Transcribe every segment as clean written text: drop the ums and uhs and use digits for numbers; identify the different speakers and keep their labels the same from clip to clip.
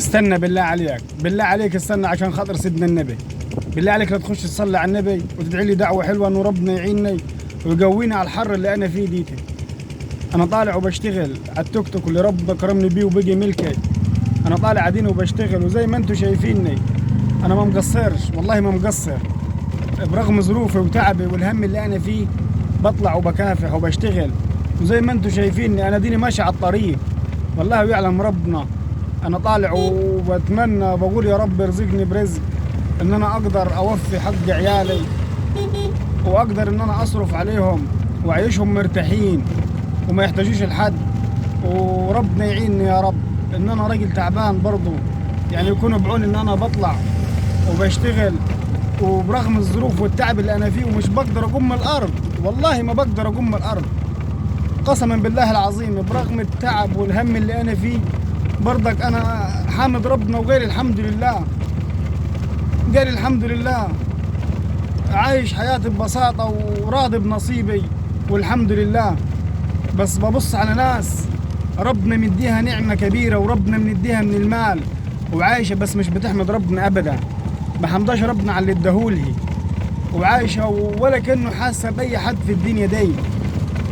Speaker 1: استنى بالله عليك، بالله عليك استنى عشان خاطر سيدنا النبي. بالله عليك لا تخش تصلي على النبي وتدعي لي دعوه حلوه انه ربنا يعيني ويقويني على الحر اللي انا فيه ديتي. انا طالع وبشتغل على التوك توك اللي ربنا كرمني بيه وبقي ملكي. انا طالع عديني وبشتغل وزي ما انتم شايفيني انا ما مقصرش، والله ما مقصر. برغم ظروفي وتعبي والهم اللي انا فيه بطلع وبكافح وبشتغل، وزي ما انتم شايفيني انا ديني ماشي على الطريق. والله يعلم ربنا انا طالع وبتمنى بقول يا رب ارزقني برزق ان انا اقدر اوفي حق عيالي واقدر ان انا اصرف عليهم واعيشهم مرتاحين وما يحتاجوش لحد. وربنا يعيني يا رب ان انا راجل تعبان برضو، يعني يكونوا بعون ان انا بطلع وبشتغل وبرغم الظروف والتعب اللي انا فيه ومش بقدر اقوم الارض. والله ما بقدر اقوم الارض قسما بالله العظيم. برغم التعب والهم اللي انا فيه برضك انا حامد ربنا وغير الحمد لله، قال الحمد لله عايش حياتي ببساطة وراضي بنصيبي والحمد لله. بس ببص على ناس ربنا مديها نعمة كبيرة وربنا مديها من المال وعايشة بس مش بتحمد ربنا أبدا، ما حمداش ربنا على اللي اداهولها وعايشة ولا كأنه حاسة بأي حد في الدنيا دي.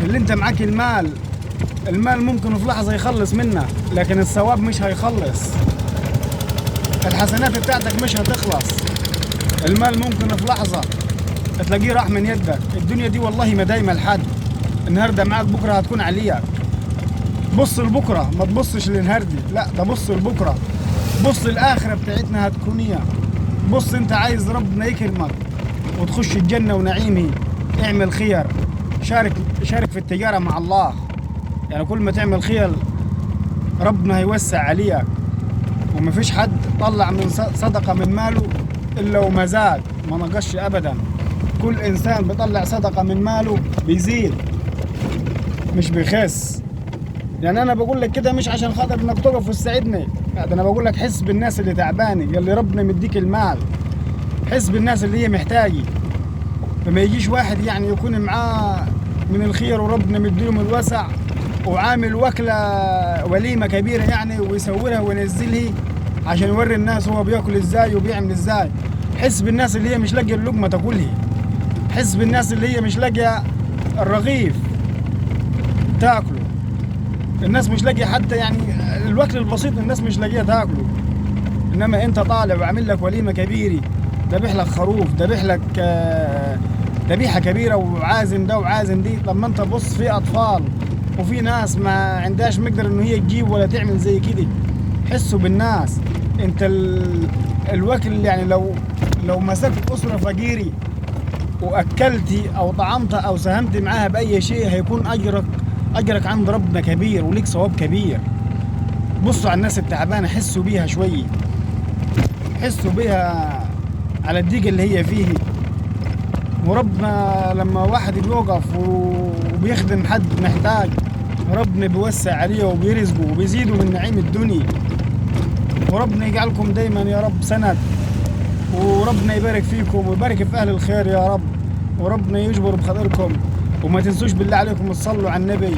Speaker 1: اللي انت معاك المال ممكن في لحظة يخلص منك لكن الثواب مش هيخلص، الحسنات بتاعتك مش هتخلص. المال ممكن في لحظة تلاقيه راح من يدك. الدنيا دي والله ما دايما لحد، النهارده معاك بكرة هتكون عليك. بص لبكرة ما تبصش للنهاردي، لا ده بص لبكرة، بص الآخرة بتاعتنا هتكون ايه. بص انت عايز ربنا يكرمك وتخش الجنة ونعيمه، اعمل خير، شارك في التجارة مع الله. يعني كل ما تعمل خير ربنا هيوسع عليك. ومفيش حد طلع من صدقة من ماله إلا وما زاد ما نقصش أبدا. كل إنسان بيطلع صدقة من ماله بيزيد مش بيخس. يعني أنا بقول لك كده مش عشان خاطر إنك تقف وتساعدني، لا ده أنا بقول لك حس بالناس اللي تعبانة، اللي ربنا مديك المال، حس بالناس اللي هي محتاجة. فما يجيش واحد يعني يكون معاه من الخير وربنا مديله الوسع وعامل وكلة وليمة كبيرة يعني ويسويها وينزلها عشان يوري الناس هو بياكل ازاي وبيعمل ازاي. حس بالناس اللي هي مش لاقيه اللقمة تاكلها، حس بالناس اللي هي مش لاقيه الرغيف تاكله، الناس مش لاقيه حتى يعني الوكل البسيط الناس مش لاقيه تاكله. انما انت طالع وعامل لك وليمة كبيرة، ذبح لك خروف، ذبح لك ذبيحة كبيرة وعازم ده وعازم دي. طب ما انت بص في اطفال وفي ناس ما عندهاش مقدر انه هي تجيب ولا تعمل زي كده. حسوا بالناس. انت الوكل يعني لو مسكت اسرة فقيري واكلتي او طعمت او ساهمت معاها باي شيء هيكون اجرك عند ربنا كبير وليك ثواب كبير. بصوا على الناس التعبانة، حسوا بيها شوية، حسوا بيها على الضيق اللي هي فيه. وربنا لما واحد بيوقف وبيخدم حد محتاج ربنا بيوسع عليه وبيرزقه وبيزيده من نعيم الدنيا. وربنا يجعلكم دايما يا رب سند، وربنا يبارك فيكم ويبارك في اهل الخير يا رب، وربنا يجبر بخاطركم. وما تنسوش بالله عليكم تصلوا على النبي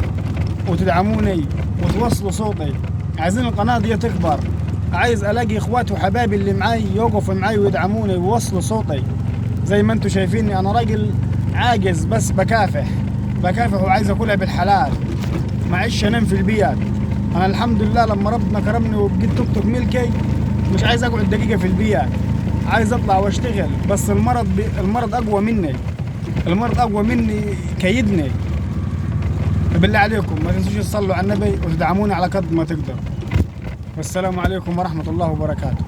Speaker 1: وتدعموني وتوصلوا صوتي. عايزين القناة دي تكبر، عايز الاقي اخواتي وحبايبي اللي معاي يوقفوا معاي ويدعموني ويوصلوا صوتي. زي ما انتم شايفيني انا راجل عاجز بس بكافح وعايز اكلها بالحلال، ما عيش انام في البيت. انا الحمد لله لما ربنا كرمني وبقيت توك توك ملكي مش عايز اقعد دقيقة في البيت، عايز اطلع واشتغل. بس المرض اقوى مني، المرض اقوى مني كيدني. بالله عليكم ما تنسوش تصلوا على النبي وتدعموني على قد ما تقدر. والسلام عليكم ورحمة الله وبركاته.